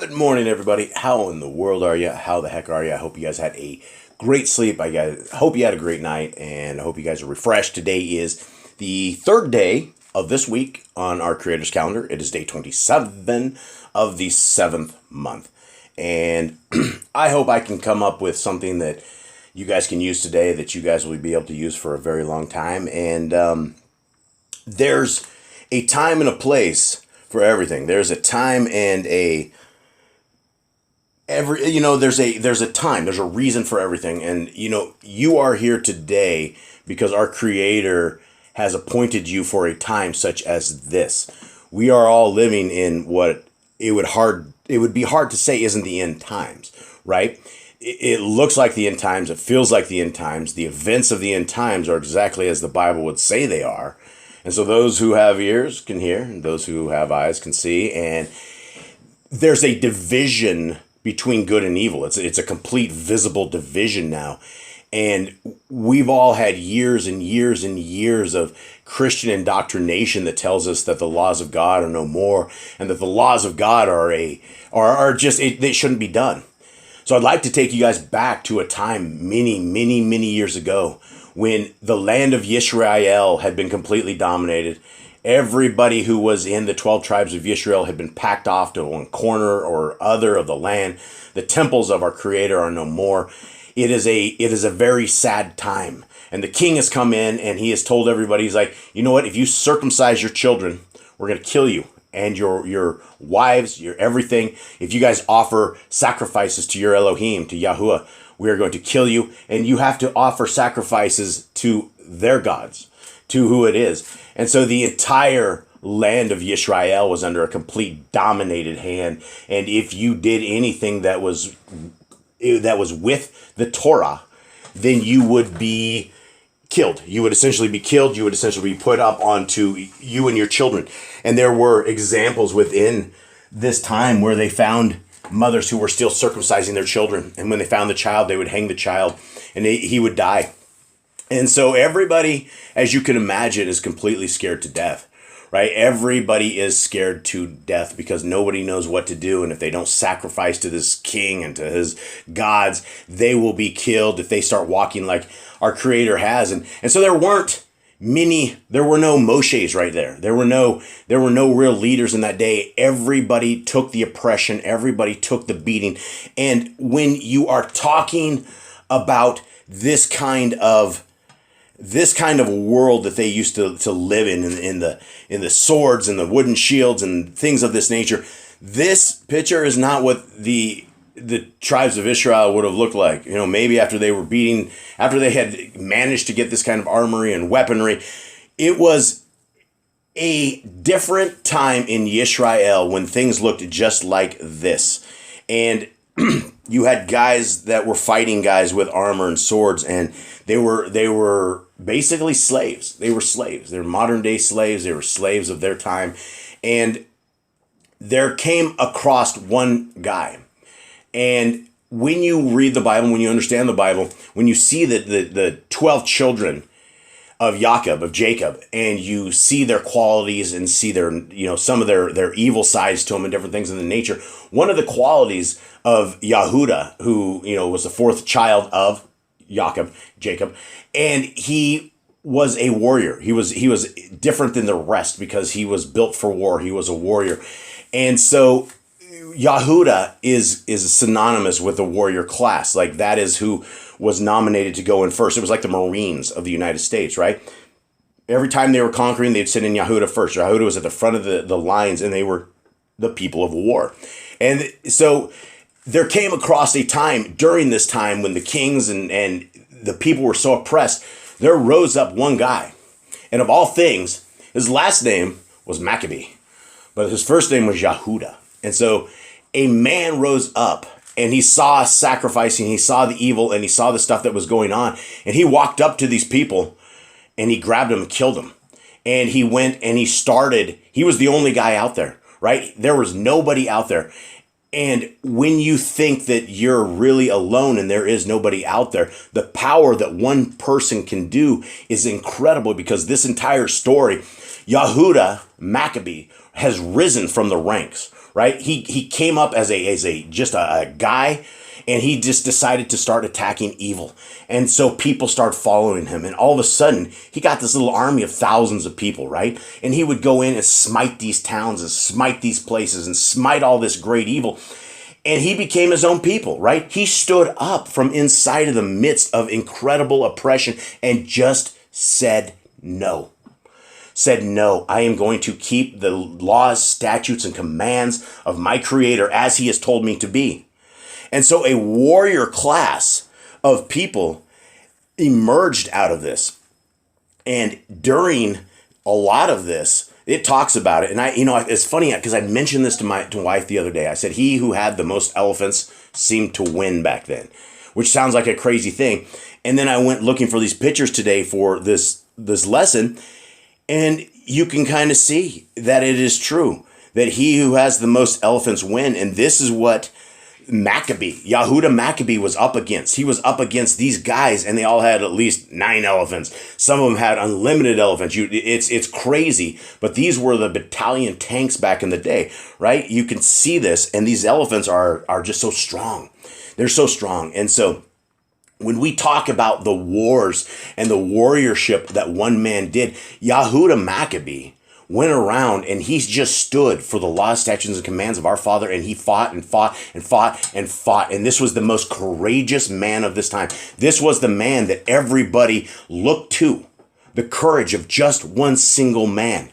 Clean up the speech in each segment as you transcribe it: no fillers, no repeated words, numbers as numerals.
Good morning, everybody. How in the world are you? How the heck are you? I hope you guys had a great sleep. Hope you had a great night, and I hope you guys are refreshed. Today is the third day of this week on our Creator's calendar. It is day 27 of the 7th month. And I hope I can come up with something that you guys can use today that you guys will be able to use for a very long time. And there's a time and a place for everything. There's a time and there's a time, there's a reason for everything. And you are here today because our Creator has appointed you for a time such as this. We are all living in what it would be hard to say isn't the end times, right? It looks like the end times, it feels like the end times. The events of the end times are exactly as the Bible would say they are. And so those who have ears can hear, and those who have eyes can see. And there's a division between good and evil. It's a complete visible division now. And we've all had years and years and years of Christian indoctrination that tells us that the laws of God are no more, and that the laws of God they shouldn't be done. So I'd like to take you guys back to a time many, many, many years ago when the land of Yisrael had been completely dominated. Everybody who was in the 12 tribes of Yisrael had been packed off to one corner or other of the land. The temples of our Creator are no more. It is a very sad time. And the king has come in and he has told everybody, he's like, you know what, if you circumcise your children, we're going to kill you. And your wives, your everything. If you guys offer sacrifices to your Elohim, to Yahuwah, we are going to kill you. And you have to offer sacrifices to their gods, to who it is. And so the entire land of Yisrael was under a complete dominated hand. And if you did anything that was with the Torah, then you would be killed. You would essentially be killed. You would essentially be put up onto you and your children. And there were examples within this time where they found mothers who were still circumcising their children. And when they found the child, they would hang the child and he would die. And so everybody, as you can imagine, is completely scared to death, right? Everybody is scared to death because nobody knows what to do. And if they don't sacrifice to this king and to his gods, they will be killed if they start walking like our Creator has. And so there were no Moshes right there. There were no real leaders in that day. Everybody took the oppression. Everybody took the beating. And when you are talking about this kind of world that they used to live in the swords and the wooden shields and things of this nature, this picture is not what the tribes of Israel would have looked like. Maybe after they had managed to get this kind of armory and weaponry. It was a different time in Yisrael when things looked just like this. And you had guys that were fighting guys with armor and swords, and they were basically slaves. They were slaves. They were modern day slaves. They were slaves of their time. And there came across one guy. And when you read the Bible, when you understand the Bible, when you see the 12 children of Jacob, and you see their qualities and see their, some of their evil sides to them and different things of the nature, one of the qualities of Yehuda, who, was the fourth child of Jacob, and he was a warrior. He was different than the rest because he was built for war. He was a warrior. And so Yehuda is synonymous with the warrior class. Like, that is who was nominated to go in first. It was like the Marines of the United States, right? Every time they were conquering, they'd send in Yehuda first. Yehuda was at the front of the lines, and they were the people of war. And so there came across a time during this time when the kings and the people were so oppressed, there rose up one guy. And of all things, his last name was Maccabee, but his first name was Yehuda. And so a man rose up, and he saw sacrificing, he saw the evil, and he saw the stuff that was going on. And he walked up to these people, and he grabbed them and killed them. And he went and he was the only guy out there, right? There was nobody out there. And when you think that you're really alone and there is nobody out there, the power that one person can do is incredible, because this entire story, Yehuda Maccabee has risen from the ranks, right? He came up as a guy, and he just decided to start attacking evil. And so people start following him. And all of a sudden, he got this little army of thousands of people, right? And he would go in and smite these towns and smite these places and smite all this great evil. And he became his own people, right? He stood up from inside of the midst of incredible oppression and just said no. Said, no, I am going to keep the laws, statutes, and commands of my Creator as he has told me to be. And so a warrior class of people emerged out of this. And during a lot of this, it talks about it. And it's funny because I mentioned this to my wife the other day. I said, he who had the most elephants seemed to win back then, which sounds like a crazy thing. And then I went looking for these pictures today for this lesson. And you can kind of see that it is true that he who has the most elephants win. And this is what Yahuda Maccabee was up against. He was up against these guys, and they all had at least 9 elephants. Some of them had unlimited elephants. It's crazy, but these were the battalion tanks back in the day, right? You can see this, and these elephants are just so strong. They're so strong. And so when we talk about the wars and the warriorship that one man did, Yahuda Maccabee went around and he just stood for the law, statutes, and commands of our Father, and he fought and fought and fought and fought. And this was the most courageous man of this time. This was the man that everybody looked to, the courage of just one single man.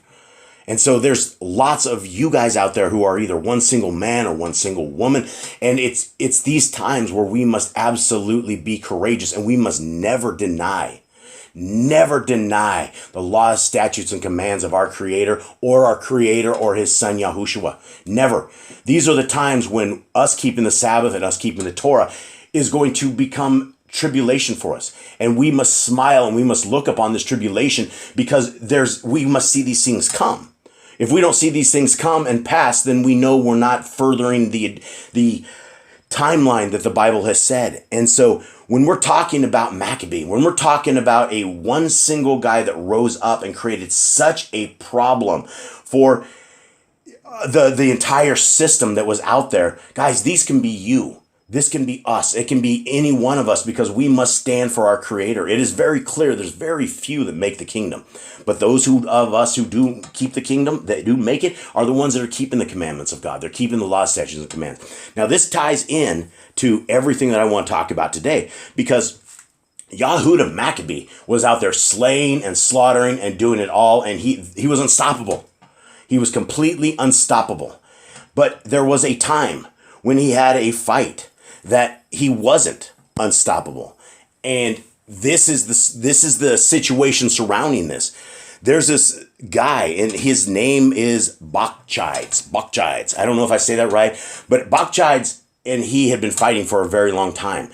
And so there's lots of you guys out there who are either one single man or one single woman. And it's these times where we must absolutely be courageous, and we must never deny the laws, statutes, and commands of our Creator or his Son Yahushua. Never. These are the times when us keeping the Sabbath and us keeping the Torah is going to become tribulation for us. And we must smile and we must look upon this tribulation because we must see these things come. If we don't see these things come and pass, then we know we're not furthering the timeline that the Bible has said. And so when we're talking about Maccabee, when we're talking about a one single guy that rose up and created such a problem for the entire system that was out there, guys, these can be you. This can be us. It can be any one of us because we must stand for our Creator. It is very clear. There's very few that make the kingdom. But those of us who do keep the kingdom, that do make it, are the ones that are keeping the commandments of God. They're keeping the law, statutes, and commands. Now, this ties in to everything that I want to talk about today because Yahuda Maccabee was out there slaying and slaughtering and doing it all, and he was unstoppable. He was completely unstoppable. But there was a time when he had a fight that he wasn't unstoppable. And this is the situation surrounding this. There's this guy, and his name is Bakchides. I don't know if I say that right, but Bakchides and he had been fighting for a very long time.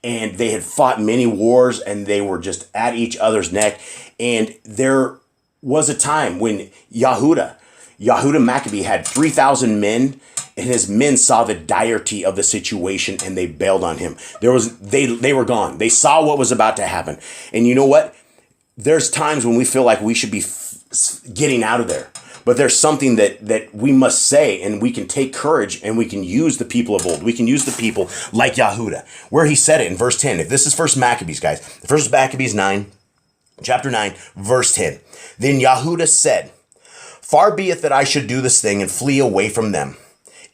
And they had fought many wars, and they were just at each other's neck. And there was a time when Yahuda Maccabee had 3,000 men, and his men saw the direty of the situation and they bailed on him. They were gone. They saw what was about to happen. And you know what? There's times when we feel like we should be getting out of there. But there's something that we must say, and we can take courage, and we can use the people of old. We can use the people like Yahuda, where he said it in verse 10. If this is First Maccabees, guys. First Maccabees 9, chapter 9, verse 10. Then Yahuda said, "Far be it that I should do this thing and flee away from them.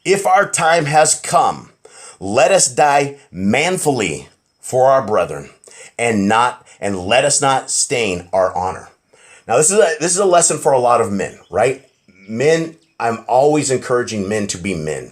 If our time has come, let us die manfully for our brethren, and let us not stain our honor." Now, this is a lesson for a lot of men, right? Men, I'm always encouraging men to be men.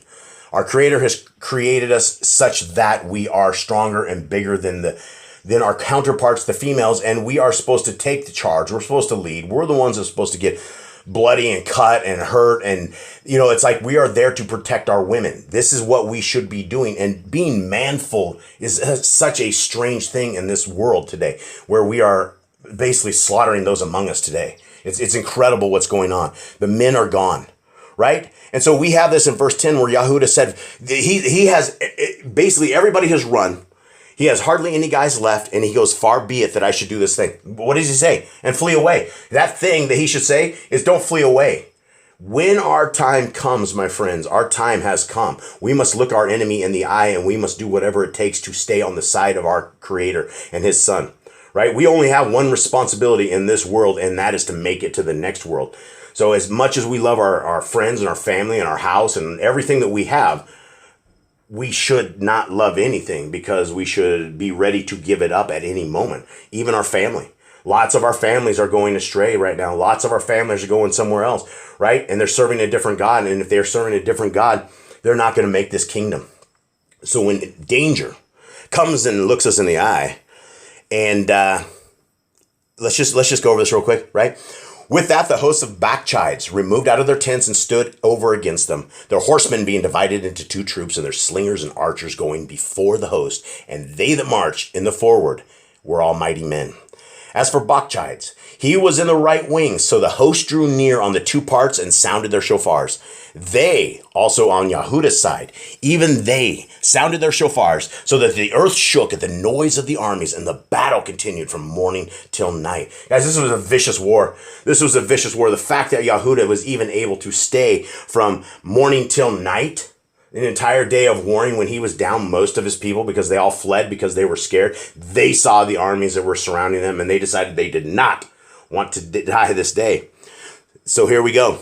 Our Creator has created us such that we are stronger and bigger than our counterparts, the females, and we are supposed to take the charge. We're supposed to lead. We're the ones that are supposed to get bloody and cut and hurt, and it's like we are there to protect our women. This is what we should be doing, and being manful is such a strange thing in this world today, where we are basically slaughtering those among us today. It's incredible what's going on. The men are gone, right? And so we have this in verse 10 where Yahuda said he has basically everybody has run. He has hardly any guys left, and he goes, "Far be it that I should do this thing." What does he say? And flee away. That thing that he should say is don't flee away. When our time comes, my friends, our time has come. We must look our enemy in the eye, and we must do whatever it takes to stay on the side of our Creator and His Son, right? We only have one responsibility in this world, and that is to make it to the next world. So as much as we love our friends and our family and our house and everything that we have, we should not love anything, because we should be ready to give it up at any moment, even our family. Lots of our families are going astray right now. Lots of our families are going somewhere else, right? And they're serving a different God. And if they're serving a different God, they're not going to make this kingdom. So when danger comes and looks us in the eye, and let's just go over this real quick, right? With that, the hosts of Bacchides removed out of their tents and stood over against them, their horsemen being divided into two troops, and their slingers and archers going before the host, and they that marched in the forward were all mighty men. As for Bacchides, he was in the right wing, so the host drew near on the two parts and sounded their shofars. They, also on Yahuda's side, even they sounded their shofars, so that the earth shook at the noise of the armies, and the battle continued from morning till night. Guys, this was a vicious war. This was a vicious war. The fact that Yahuda was even able to stay from morning till night, an entire day of warring, when he was down most of his people because they all fled because they were scared. They saw the armies that were surrounding them, and they decided they did not want to die this day. So here we go.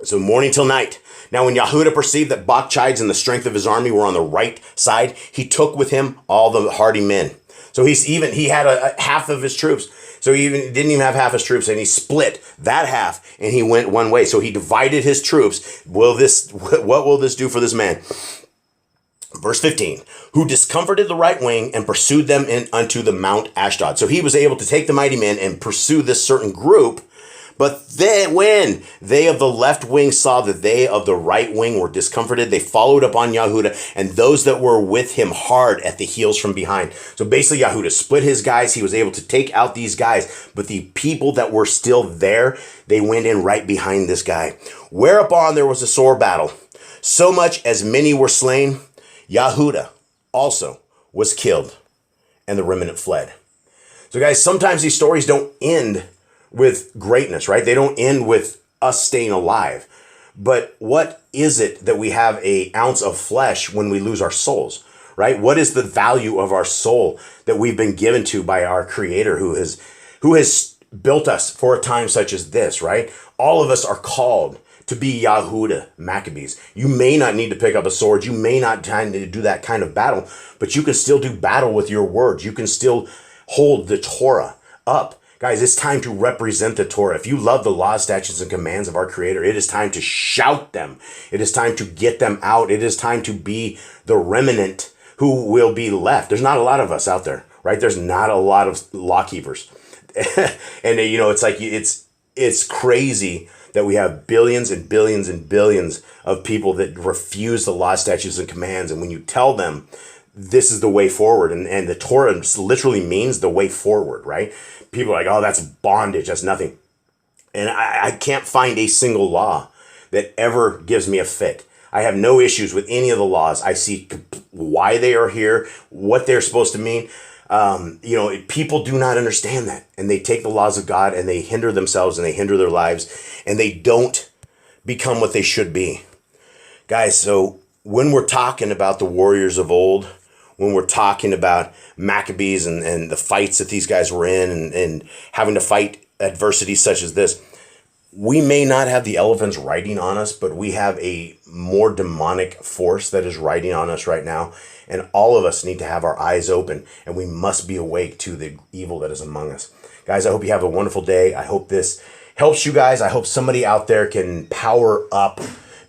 So morning till night. Now when Yahuda perceived that Bacchides and the strength of his army were on the right side, he took with him all the hardy men. So he had a half of his troops. So he didn't even have half his troops, and he split that half, and he went one way. So he divided his troops. What will this do for this man? Verse 15, who discomforted the right wing and pursued them unto the Mount Ashdod. So he was able to take the mighty men and pursue this certain group. But then when they of the left wing saw that they of the right wing were discomforted, they followed upon Yahuda and those that were with him hard at the heels from behind. So basically Yahuda split his guys. He was able to take out these guys, but the people that were still there, they went in right behind this guy. Whereupon there was a sore battle, so much as many were slain. Yahuda also was killed, and the remnant fled. So guys, sometimes these stories don't end with greatness, right? They don't end with us staying alive. But what is it that we have an ounce of flesh when we lose our souls, right? What is the value of our soul that we've been given to by our Creator who has built us for a time such as this, right? All of us are called to be Yahuda Maccabees. You may not need to pick up a sword. You may not need to do that kind of battle, but you can still do battle with your words. You can still hold the Torah up. Guys, it's time to represent the Torah. If you love the laws, statutes, and commands of our Creator, it is time to shout them. It is time to get them out. It is time to be the remnant who will be left. There's not a lot of us out there, right? There's not a lot of law keepers. And it's like, it's crazy that we have billions and billions and billions of people that refuse the law, statutes, and commands. And when you tell them this is the way forward, and the Torah literally means the way forward, right? People are like, oh, that's bondage. That's nothing. And I can't find a single law that ever gives me a fit. I have no issues with any of the laws. I see why they are here, what they're supposed to mean. People do not understand that. And they take the laws of God and they hinder themselves and they hinder their lives and they don't become what they should be. Guys, so when we're talking about the warriors of old, when we're talking about Maccabees and the fights that these guys were in and having to fight adversity such as this, we may not have the elephants riding on us, but we have a more demonic force that is riding on us right now. And all of us need to have our eyes open, and we must be awake to the evil that is among us. Guys, I hope you have a wonderful day. I hope this helps you guys. I hope somebody out there can power up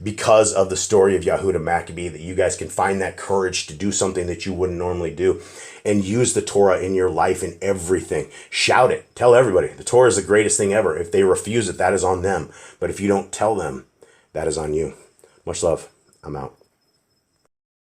because of the story of Yahuda Maccabee, that you guys can find that courage to do something that you wouldn't normally do and use the Torah in your life in everything. Shout it. Tell everybody. The Torah is the greatest thing ever. If they refuse it, that is on them. But if you don't tell them, that is on you. Much love. I'm out.